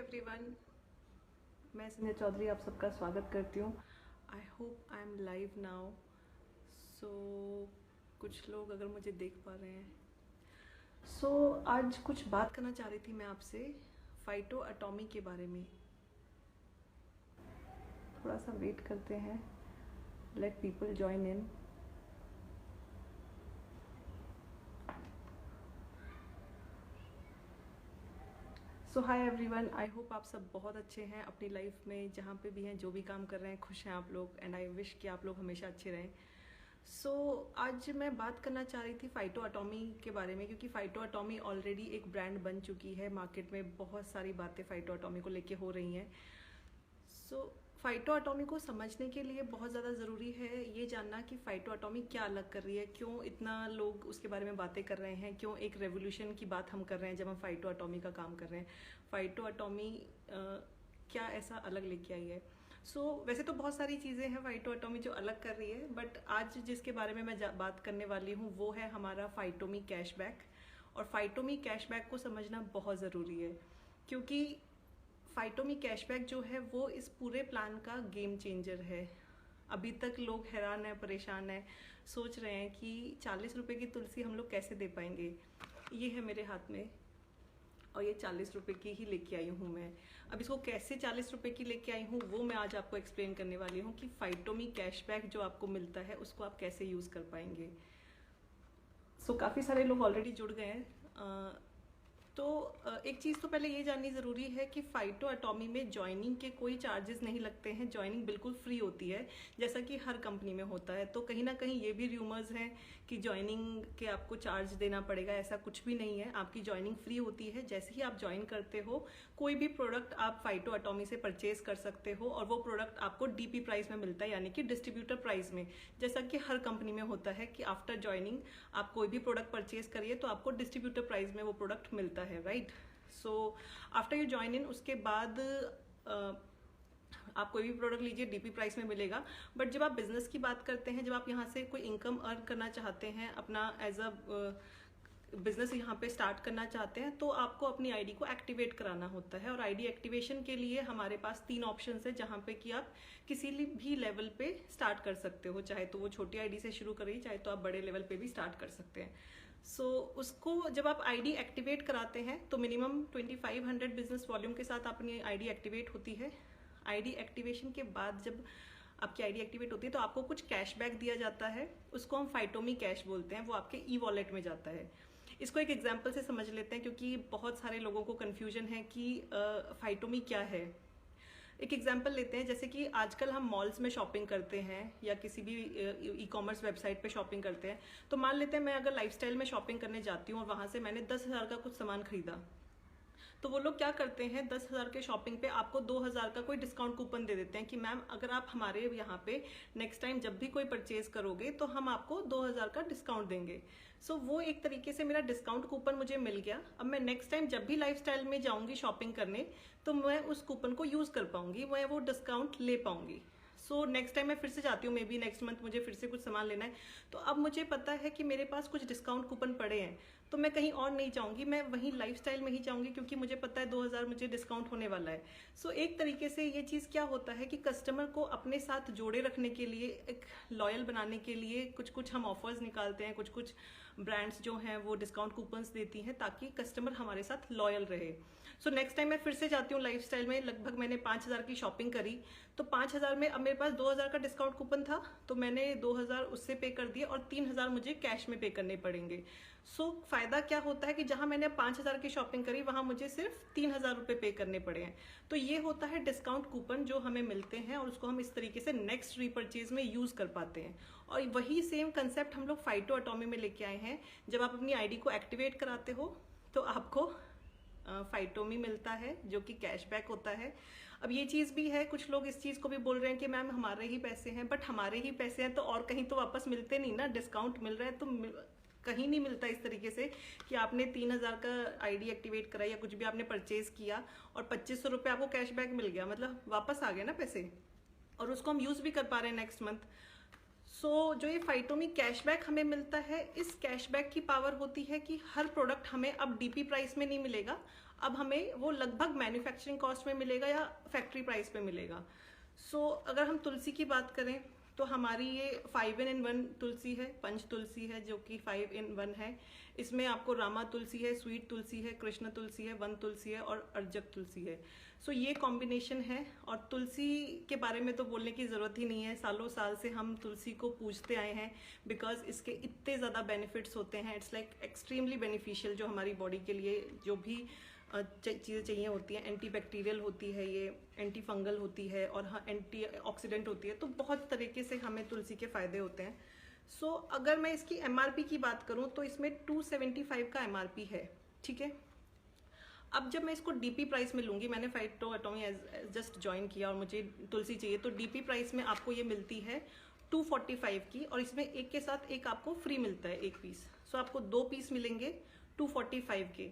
Everyone, मैं संजय चौधरी आप सबका स्वागत करती हूँ। I hope I am live now. So कुछ लोग अगर मुझे देख पा रहे हैं। आज कुछ बात करना चाह रही थी मैं आपसे फाइटो एटॉमी के बारे में। थोड़ा सा वेट करते हैं, let people join in. Hi everyone, I hope आप सब बहुत अच्छे हैं अपनी लाइफ में, जहाँ पे भी हैं, जो भी काम कर रहे हैं, खुश हैं आप लोग। एंड आई विश कि आप लोग हमेशा अच्छे रहें। आज मैं बात करना चाह रही थी फाइटो एटॉमी के बारे में, क्योंकि फाइटो एटॉमी ऑलरेडी एक ब्रांड बन चुकी है। मार्केट में बहुत सारी बातें फाइटो एटॉमी को लेके हो रही हैं। फाइटो एटॉमी को समझने के लिए बहुत ज़्यादा ज़रूरी है ये जानना कि फाइटो एटॉमी क्या अलग कर रही है, क्यों इतना लोग उसके बारे में बातें कर रहे हैं, क्यों एक रेवोल्यूशन की बात हम कर रहे हैं जब हम फाइटो एटॉमी का काम कर रहे हैं। फाइटो एटॉमी क्या ऐसा अलग लेके आई है। वैसे तो बहुत सारी चीज़ें हैं फाइटो एटॉमी जो अलग कर रही है, बट आज जिसके बारे में मैं बात करने वाली हूँ वो है हमारा फाइटोमी कैशबैक। और फाइटोमी कैशबैक को समझना बहुत ज़रूरी है, क्योंकि फाइटोमी कैशबैक जो है वो इस पूरे प्लान का गेम चेंजर है। अभी तक लोग हैरान हैं, परेशान हैं, सोच रहे हैं कि 40 रुपये की तुलसी हम लोग कैसे दे पाएंगे। ये है मेरे हाथ में और ये 40 रुपये की ही लेके आई हूँ मैं। अब इसको कैसे 40 रुपये की लेके आई हूँ वो मैं आज आपको एक्सप्लेन करने वाली हूँ कि फाइटोमी कैशबैक जो आपको मिलता है उसको आप कैसे यूज़ कर पाएंगे। काफ़ी सारे लोग ऑलरेडी जुड़ गए हैं। एक चीज़ तो पहले ये जाननी ज़रूरी है कि फाइटो एटॉमी में ज्वाइनिंग के कोई चार्जेस नहीं लगते हैं। ज्वाइनिंग बिल्कुल फ्री होती है, जैसा कि हर कंपनी में होता है। तो कहीं ना कहीं ये भी र्यूमर्स हैं कि ज्वाइनिंग के आपको चार्ज देना पड़ेगा, ऐसा कुछ भी नहीं है। आपकी ज्वाइनिंग फ्री होती है। जैसे ही आप ज्वाइन करते हो कोई भी प्रोडक्ट आप फाइटो एटॉमी से परचेज कर सकते हो, और वो प्रोडक्ट आपको डीपी प्राइस में मिलता है, यानी कि डिस्ट्रीब्यूटर प्राइस में। जैसा कि हर कंपनी में होता है कि आफ्टर ज्वाइनिंग आप कोई भी प्रोडक्ट परचेज करिए तो आपको डिस्ट्रीब्यूटर प्राइस में वो प्रोडक्ट मिलता है, right. After you join in, उसके बाद आप कोई भी प्रोडक्ट लीजिए डीपी प्राइस में मिलेगा। बट जब आप बिजनेस की बात करते हैं, जब आप यहाँ से कोई इनकम अर्न करना चाहते हैं, अपना एज अ बिजनेस यहाँ पे स्टार्ट करना चाहते हैं, तो आपको अपनी आईडी को एक्टिवेट कराना होता है। और आईडी एक्टिवेशन के लिए हमारे पास 3 ऑप्शंस है, जहाँ पे कि आप किसी भी लेवल पे स्टार्ट कर सकते हो। चाहे तो वो छोटी आईडी से शुरू करिए, चाहे तो आप बड़े लेवल पे भी स्टार्ट कर सकते हैं। उसको जब आप आईडी एक्टिवेट कराते हैं तो मिनिमम 2500 बिजनेस वॉल्यूम के साथ अपनी आईडी एक्टिवेट होती है। आईडी एक्टिवेशन के बाद जब आपकी आईडी एक्टिवेट होती है तो आपको कुछ कैशबैक दिया जाता है, उसको हम फाइटोमी कैश बोलते हैं। वो आपके ई वॉलेट में जाता है। इसको एक एग्जाम्पल से समझ लेते हैं, क्योंकि बहुत सारे लोगों को कन्फ्यूजन है कि फाइटोमी क्या है। एक एग्जाम्पल लेते हैं, जैसे कि आजकल हम मॉल्स में शॉपिंग करते हैं या किसी भी ई कॉमर्स वेबसाइट पे शॉपिंग करते हैं। तो मान लेते हैं मैं अगर लाइफस्टाइल में शॉपिंग करने जाती हूँ और वहां से मैंने 10,000 का कुछ सामान खरीदा, तो वो लोग क्या करते हैं, 10,000 के शॉपिंग पे आपको 2,000 का कोई डिस्काउंट कूपन दे देते हैं कि मैम अगर आप हमारे यहाँ पे नेक्स्ट टाइम जब भी कोई परचेज करोगे तो हम आपको 2,000 का डिस्काउंट देंगे। वो एक तरीके से मेरा डिस्काउंट कूपन मुझे मिल गया। अब मैं नेक्स्ट टाइम जब भी लाइफस्टाइल में जाऊंगी शॉपिंग करने तो मैं उस कूपन को यूज कर पाऊंगी, मैं वो डिस्काउंट ले पाऊंगी। नेक्स्ट टाइम मैं फिर से जाती हूँ, मे बी नेक्स्ट मंथ मुझे फिर से कुछ सामान लेना है, तो अब मुझे पता है कि मेरे पास कुछ डिस्काउंट कूपन पड़े हैं, तो मैं कहीं और नहीं जाऊंगी, मैं वहीं लाइफस्टाइल में ही जाऊंगी, क्योंकि मुझे पता है 2,000 मुझे डिस्काउंट होने वाला है। एक तरीके से ये चीज क्या होता है कि कस्टमर को अपने साथ जोड़े रखने के लिए, एक लॉयल बनाने के लिए कुछ कुछ हम ऑफर्स निकालते हैं, कुछ कुछ ब्रांड्स जो हैं वो डिस्काउंट कूपन्स देती हैं ताकि कस्टमर हमारे साथ लॉयल रहे। नेक्स्ट टाइम मैं फिर से जाती हूँ लाइफस्टाइल में, लगभग मैंने 5,000 की शॉपिंग करी, तो 5,000 में अब मेरे पास 2,000 का डिस्काउंट कूपन था, तो मैंने 2,000 उससे पे कर दिए और 3,000 मुझे कैश में पे करने पड़ेंगे। फायदा क्या होता है कि जहां मैंने 5,000 की शॉपिंग करी वहां मुझे सिर्फ 3,000 रुपए पे करने पड़े हैं। तो ये होता है डिस्काउंट कूपन जो हमें मिलते हैं, और उसको हम इस तरीके से नेक्स्ट रीपरचेज में यूज कर पाते हैं। और वही सेम कंसेप्ट हम लोग फाइटो एटॉमी में लेके आए हैं। जब आप अपनी आईडी को एक्टिवेट कराते हो तो आपको फाइटोमी मिलता है, जो कि कैशबैक होता है। अब ये चीज भी है, कुछ लोग इस चीज को भी बोल रहे हैं कि मैम हमारे ही पैसे हैं, बट हमारे ही पैसे हैं तो और कहीं तो वापस मिलते नहीं ना। डिस्काउंट मिल रहा है तो कहीं नहीं मिलता इस तरीके से कि आपने 3,000 का आईडी एक्टिवेट करा या कुछ भी आपने परचेज किया और 2,500 रुपये आपको कैशबैक मिल गया, मतलब वापस आ गए ना पैसे, और उसको हम यूज भी कर पा रहे हैं नेक्स्ट मंथ। जो ये फाइटोमी कैशबैक हमें मिलता है, इस कैशबैक की पावर होती है कि हर प्रोडक्ट हमें अब डीपी प्राइस में नहीं मिलेगा, अब हमें वो लगभग मैन्युफैक्चरिंग कॉस्ट में मिलेगा या फैक्ट्री प्राइस पे मिलेगा। अगर हम तुलसी की बात करें तो हमारी ये 5-in-1 तुलसी है, पंच तुलसी है जो कि 5-in-1 है। इसमें आपको रामा तुलसी है, स्वीट तुलसी है, कृष्ण तुलसी है, वन तुलसी है और अर्जक तुलसी है। ये कॉम्बिनेशन है। और तुलसी के बारे में तो बोलने की ज़रूरत ही नहीं है, सालों साल से हम तुलसी को पूजते आए हैं बिकॉज इसके इतने ज़्यादा बेनिफिट्स होते हैं। इट्स लाइक एक्सट्रीमली बेनिफिशियल, जो हमारी बॉडी के लिए जो भी चीज़ें चाहिए होती हैं। एंटी बैक्टीरियल होती है, ये एंटी फंगल होती है और हाँ एंटी ऑक्सीडेंट होती है, तो बहुत तरीके से हमें तुलसी के फ़ायदे होते हैं। अगर मैं इसकी MRP की बात करूँ तो इसमें 275 का MRP है, ठीक है। अब जब मैं इसको डीपी प्राइस में लूँगी, मैंने फाइटो एटॉमी जस्ट ज्वाइन किया और मुझे तुलसी चाहिए, तो डीपी प्राइस में आपको ये मिलती है 245 की, और इसमें एक के साथ एक आपको फ्री मिलता है, एक पीस। आपको 2 पीस मिलेंगे 245 के।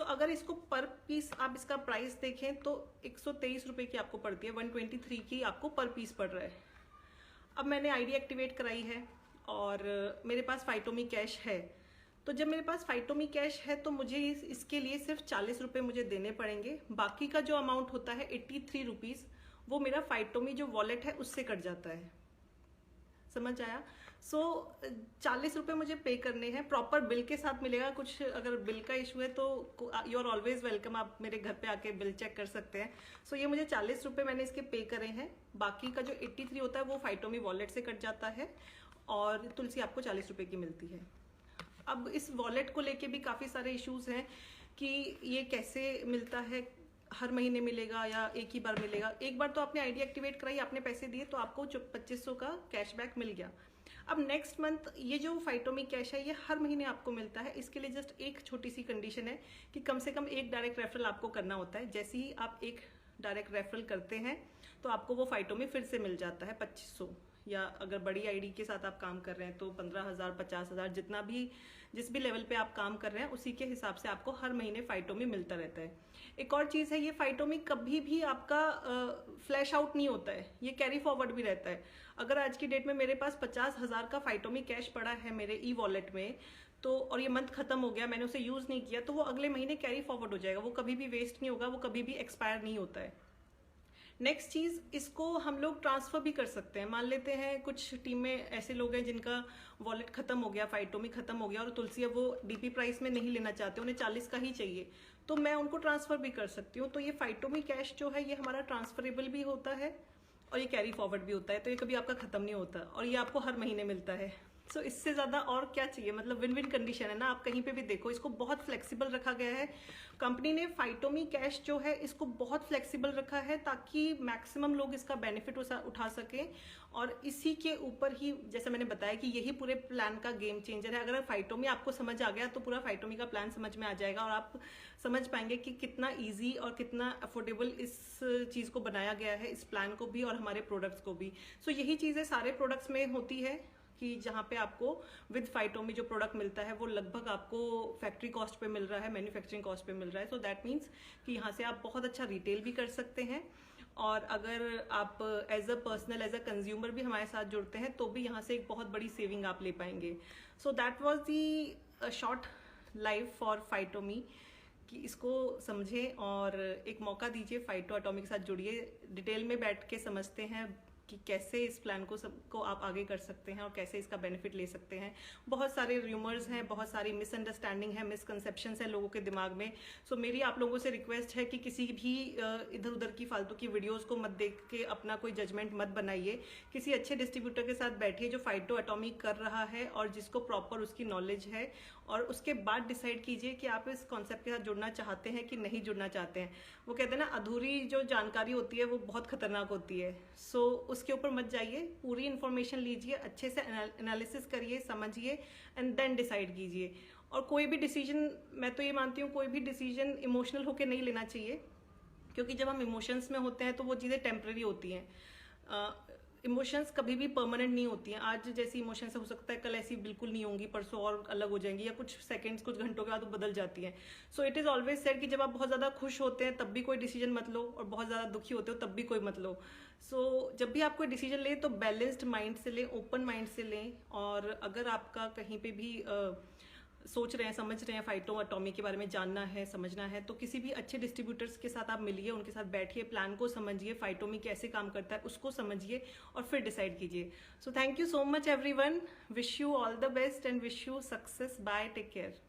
अगर इसको पर पीस आप इसका प्राइस देखें तो 123 रुपये की आपको पड़ती है, 123 की आपको पर पीस पड़ रहा है। अब मैंने आईडी एक्टिवेट कराई है और मेरे पास फाइटोमी कैश है। तो जब मेरे पास फाइटोमी कैश है तो मुझे इसके लिए सिर्फ 40 रुपये मुझे देने पड़ेंगे। बाकी का जो अमाउंट होता है 83 रुपीज़, वो मेरा फाइटोमी जो वॉलेट है उससे कट जाता है। समझ आया? 40 रुपये मुझे पे करने हैं, प्रॉपर बिल के साथ मिलेगा। कुछ अगर बिल का इशू है तो यू आर ऑलवेज वेलकम, आप मेरे घर पे आके बिल चेक कर सकते हैं। ये मुझे 40 रुपये मैंने इसके पे करे हैं। बाकी का जो 83 होता है वो फाइटोमी वॉलेट से कट जाता है और तुलसी आपको 40 रुपये की मिलती है। अब इस वॉलेट को लेके भी काफ़ी सारे इश्यूज हैं कि ये कैसे मिलता है, हर महीने मिलेगा या एक ही बार मिलेगा। एक बार तो आपने आईडी एक्टिवेट कराई, आपने पैसे दिए तो आपको 2500 का कैशबैक मिल गया। अब नेक्स्ट मंथ ये जो फाइटोमी कैश है ये हर महीने आपको मिलता है। इसके लिए जस्ट एक छोटी सी कंडीशन है कि कम से कम एक डायरेक्ट रेफरल आपको करना होता है। जैसे ही आप एक डायरेक्ट रेफरल करते हैं तो आपको वो फाइटोमी फिर से मिल जाता है 2500, या अगर बड़ी आईडी के साथ आप काम कर रहे हैं तो 15,000, 50,000, जिस भी लेवल पे आप काम कर रहे हैं उसी के हिसाब से आपको हर महीने फाइटोमी मिलता रहता है। एक और चीज़ है, ये फाइटोमी कभी भी आपका फ्लैश आउट नहीं होता है, ये कैरी फॉरवर्ड भी रहता है। अगर आज की डेट में मेरे पास 50,000 का फाइटोमी कैश पड़ा है मेरे ई वॉलेट में, तो और ये मंथ खत्म हो गया, मैंने उसे यूज़ नहीं किया, तो वो अगले महीने कैरी फॉरवर्ड हो जाएगा, वो कभी भी वेस्ट नहीं होगा, वो कभी भी एक्सपायर नहीं होता है। नेक्स्ट चीज़, इसको हम लोग ट्रांसफ़र भी कर सकते हैं। मान लेते हैं कुछ टीम में ऐसे लोग हैं जिनका वॉलेट खत्म हो गया, फाइटोमी खत्म हो गया और तुलसी अब वो डीपी प्राइस में नहीं लेना चाहते, उन्हें 40 का ही चाहिए, तो मैं उनको ट्रांसफ़र भी कर सकती हूँ। तो ये फाइटोमी कैश जो है ये हमारा ट्रांसफरेबल भी होता है और ये कैरी फॉरवर्ड भी होता है, तो ये कभी आपका ख़त्म नहीं होता और ये आपको हर महीने मिलता है। इससे ज़्यादा और क्या चाहिए, मतलब विन विन कंडीशन है ना। आप कहीं पे भी देखो, इसको बहुत फ्लेक्सिबल रखा गया है कंपनी ने। फाइटोमी कैश जो है इसको बहुत फ्लेक्सिबल रखा है ताकि मैक्सिमम लोग इसका बेनिफिट उठा सकें। और इसी के ऊपर ही जैसे मैंने बताया कि यही पूरे प्लान का गेम चेंजर है। अगर फाइटोमी आपको समझ आ गया तो पूरा फाइटोमी का प्लान समझ में आ जाएगा और आप समझ पाएंगे कि कितना ईजी और कितना अफोर्डेबल इस चीज़ को बनाया गया है, इस प्लान को भी और हमारे प्रोडक्ट्स को भी। यही चीज़ें सारे प्रोडक्ट्स में होती है कि जहाँ पे आपको विद फाइटोमी जो प्रोडक्ट मिलता है वो लगभग आपको फैक्ट्री कॉस्ट पे मिल रहा है, मैन्युफैक्चरिंग कॉस्ट पे मिल रहा है। दैट मीन्स कि यहाँ से आप बहुत अच्छा रिटेल भी कर सकते हैं और अगर आप as a personal, as a consumer भी हमारे साथ जुड़ते हैं तो भी यहाँ से एक बहुत बड़ी सेविंग आप ले पाएंगे। That was the short live for फाइटोमी, कि इसको समझें और एक मौका दीजिए, फाइटो एटॉमी के साथ जुड़िए, डिटेल में बैठ के समझते हैं कि कैसे इस प्लान को सबको आप आगे कर सकते हैं और कैसे इसका बेनिफिट ले सकते हैं। बहुत सारे र्यूमर्स हैं, बहुत सारी मिसअंडरस्टैंडिंग है, मिसकंसेप्शंस है लोगों के दिमाग में। मेरी आप लोगों से रिक्वेस्ट है कि किसी भी इधर उधर की फालतू की वीडियोस को मत देख के अपना कोई जजमेंट मत बनाइए। किसी अच्छे डिस्ट्रीब्यूटर के साथ बैठिए जो फाइटो एटॉमी कर रहा है और जिसको प्रॉपर उसकी नॉलेज है, और उसके बाद डिसाइड कीजिए कि आप इस कॉन्सेप्ट के साथ जुड़ना चाहते हैं कि नहीं जुड़ना चाहते हैं। वो कहते हैं ना, अधूरी जो जानकारी होती है वो बहुत खतरनाक होती है। उसके ऊपर मत जाइए, पूरी इन्फॉर्मेशन लीजिए, अच्छे से एनालिसिस करिए, समझिए एंड देन डिसाइड कीजिए। और कोई भी डिसीजन, मैं तो ये मानती हूँ, कोई भी डिसीजन इमोशनल होकर नहीं लेना चाहिए, क्योंकि जब हम इमोशंस में होते हैं तो वो चीज़ें टेम्परेरी होती हैं। इमोशंस कभी भी परमानेंट नहीं होती हैं। आज जैसी इमोशंस हो सकता है कल ऐसी बिल्कुल नहीं होंगी, परसों और अलग हो जाएंगी, या कुछ सेकंड्स कुछ घंटों के बाद वो बदल जाती हैं। So it is always said कि जब आप बहुत ज्यादा खुश होते हैं तब भी कोई डिसीजन मत लो, और बहुत ज्यादा दुखी होते हो तब भी कोई मत लो। सो जब भी आप कोई डिसीजन लें तो बैलेंस्ड माइंड से लें, ओपन माइंड से लें। और अगर आपका कहीं पे भी सोच रहे हैं, समझ रहे हैं, फाइटो एटॉमी के बारे में जानना है, समझना है, तो किसी भी अच्छे डिस्ट्रीब्यूटर्स के साथ आप मिलिए, उनके साथ बैठिए, प्लान को समझिए, फाइटोमी कैसे काम करता है उसको समझिए, और फिर डिसाइड कीजिए। So thank you so much everyone, wish you all the best and wish you success, bye, take care.